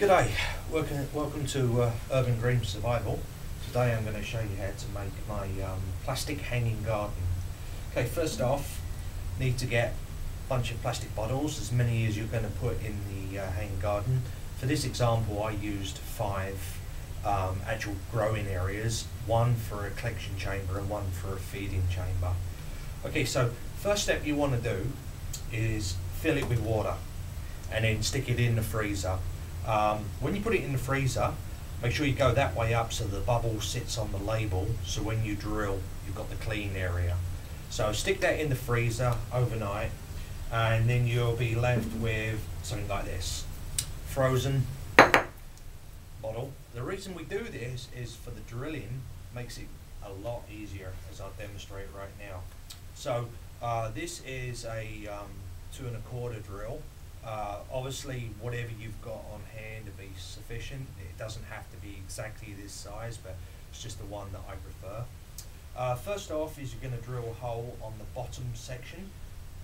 G'day, welcome to Urban Green Survival. Today I'm going to show you how to make my plastic hanging garden. Okay, first off, need to get a bunch of plastic bottles, as many as you're going to put in the hanging garden. For this example I used 5 actual growing areas, one for a collection chamber and one for a feeding chamber. Okay, so first step you want to do is fill it with water and then stick it in the freezer. When you put it in the freezer, make sure you go that way up so the bubble sits on the label, so when you drill you've got the clean area. So stick that in the freezer overnight and then you'll be left with something like this, frozen bottle. The reason we do this is for the drilling, makes it a lot easier, as I'll demonstrate right now. So this is a 2 1/4 drill. Obviously whatever you've got on hand will be sufficient. It doesn't have to be exactly this size, but it's just the one that I prefer. First off is you're going to drill a hole on the bottom section.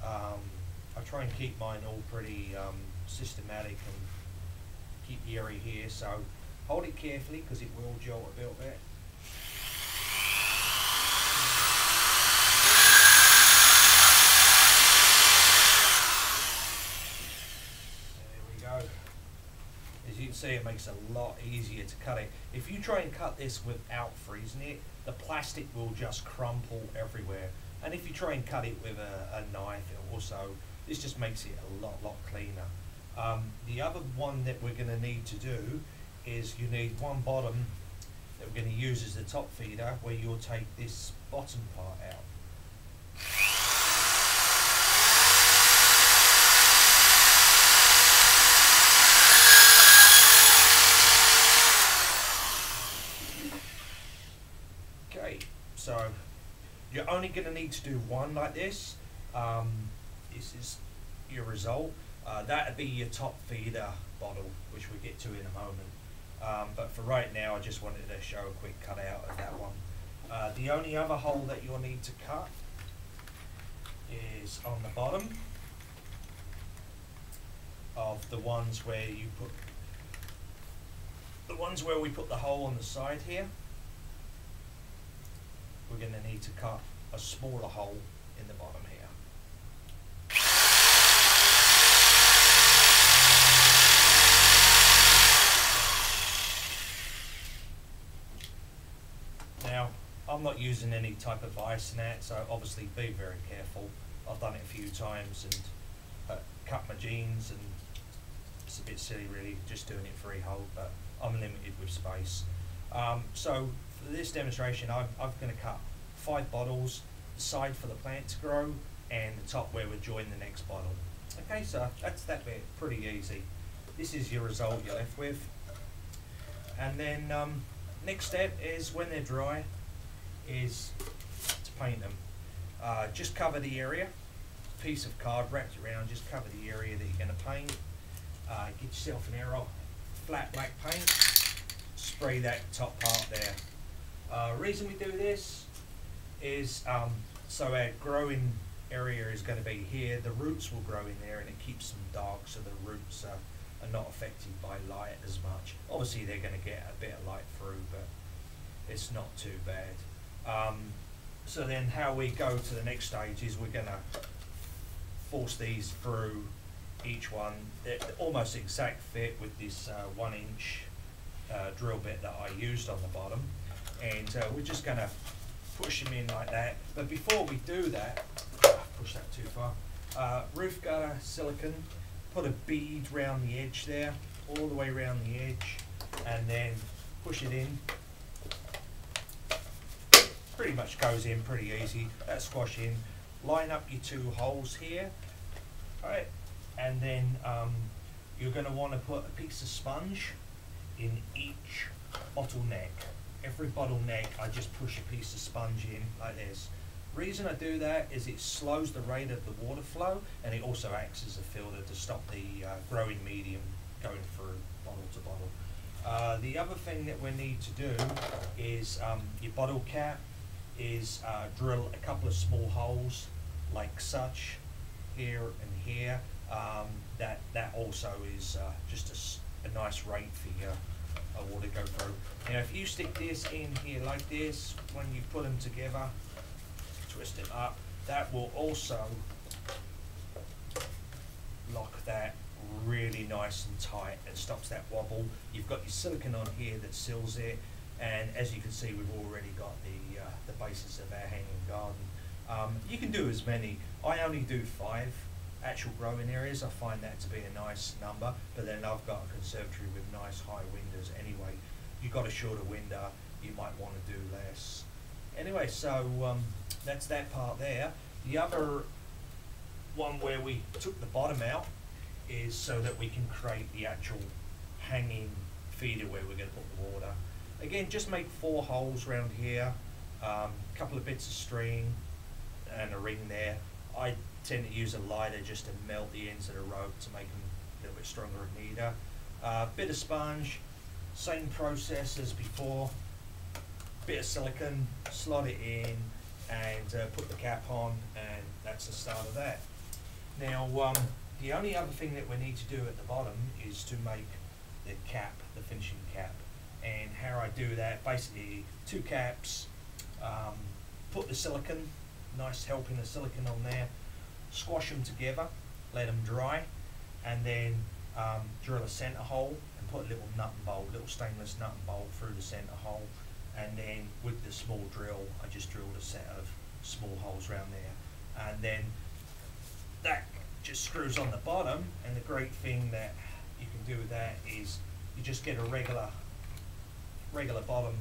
I try and keep mine all pretty systematic and keep the area here, so hold it carefully because it will jolt a little bit. As you can see, it makes it a lot easier to cut it. If you try and cut this without freezing it, the plastic will just crumple everywhere. And if you try and cut it with a knife, it also, this just makes it a lot cleaner. The other one that we're going to need to do is you need one bottom that we're going to use as the top feeder, where you'll take this bottom part out. So you're only going to need to do one like this. This is your result. That would be your top feeder bottle, which we'll get to in a moment. But for right now, I just wanted to show a quick cut out of that one. The only other hole that you'll need to cut is on the bottom of the ones where you put we put the hole on the side here. We're going to need to cut a smaller hole in the bottom here. Now, I'm not using any type of ice net, so obviously be very careful. I've done it a few times and cut my jeans, and it's a bit silly really, just doing it freehold, but I'm limited with space. So for this demonstration, I'm going to cut 5 bottles, the side for the plant to grow and the top where we join the next bottle. Okay, so that's that bit, pretty easy. This is your result you're left with. And then next step is, when they're dry, is to paint them. Just cover the area, piece of card wrapped around, just cover the area that you're going to paint. Get yourself an Aerol flat black paint, spray that top part there. Reason we do this is so our growing area is going to be here. The roots will grow in there and it keeps them dark, so the roots are not affected by light as much. Obviously they're going to get a bit of light through, but it's not too bad. So then how we go to the next stage is we're going to force these through each one. They're almost exact fit with this 1-inch drill bit that I used on the bottom, and we're just going to push them in like that. But before we do that, push that too far, roof gutter silicone, put a bead round the edge there, all the way around the edge, and then push it in. Pretty much goes in pretty easy. That squash in, line up your 2 holes here, alright, and then you're going to want to put a piece of sponge in each bottleneck. Every bottleneck I just push a piece of sponge in like this. Reason I do that is it slows the rate of the water flow, and it also acts as a filter to stop the growing medium going through bottle to bottle. The other thing that we need to do is your bottle cap is drill a couple of small holes like such, here and here. That also is just a nice rate for your water to go through. Now if you stick this in here like this, when you put them together, twist it up, that will also lock that really nice and tight and stops that wobble. You've got your silicone on here that seals it, and as you can see, we've already got the basis of our hanging garden. You can do as many. I only do 5 actual growing areas. I find that to be a nice number, but then I've got a conservatory with nice high windows anyway. You've got a shorter window, you might want to do less. Anyway, so that's that part there. The other one where we took the bottom out is so that we can create the actual hanging feeder where we're going to put the water. Again, just make 4 holes around here, a couple of bits of string and a ring there. I tend to use a lighter just to melt the ends of the rope to make them a little bit stronger and neater. Bit of sponge, same process as before. Bit of silicone, slot it in and put the cap on, and that's the start of that. Now the only other thing that we need to do at the bottom is to make the cap, the finishing cap. And how I do that, basically 2 caps, put the silicone, nice helping the silicone on there, squash them together, let them dry, and then drill a center hole and put a little nut and bolt, little stainless nut and bolt through the center hole, and then with the small drill I just drilled a set of small holes around there, and then that just screws on the bottom. And the great thing that you can do with that is you just get a regular bottom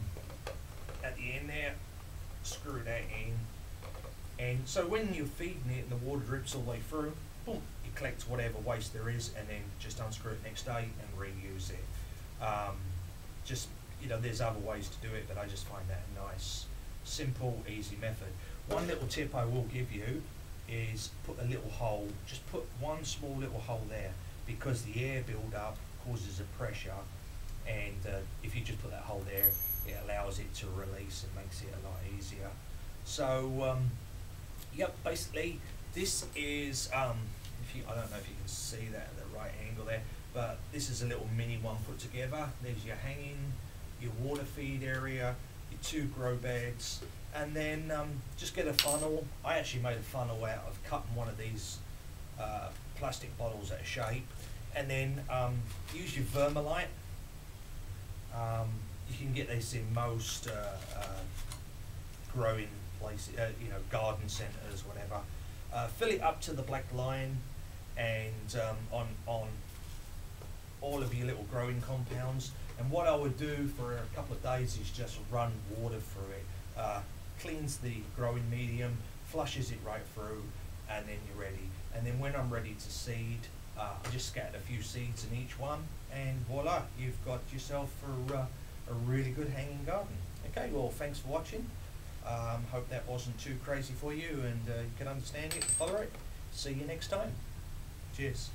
at the end there, screw that in, and so when you're feeding it and the water drips all the way through, boom, you collect whatever waste there is and then just unscrew it next day and reuse it. Just, you know, there's other ways to do it, but I just find that a nice, simple, easy method. One little tip I will give you is put a little hole, just put one small little hole there, because the air build up causes a pressure, and if you just put that hole there, it allows it to release and makes it a lot easier. So yep, basically this is I don't know if you can see that at the right angle there, but this is a little mini one put together. There's your hanging, your water feed area, your 2 grow beds, and then just get a funnel. I actually made a funnel out of cutting one of these plastic bottles out of shape, and then use your Vermilite. You can get this in most growing places, you know, garden centres, whatever. Fill it up to the black line, and on all of your little growing compounds. And what I would do for a couple of days is just run water through it. Cleans the growing medium, flushes it right through, and then you're ready. And then when I'm ready to seed, I just scattered a few seeds in each one, and voila, you've got yourself a really good hanging garden. Okay, well, thanks for watching. Hope that wasn't too crazy for you, and you can understand it and follow it. See you next time. Cheers.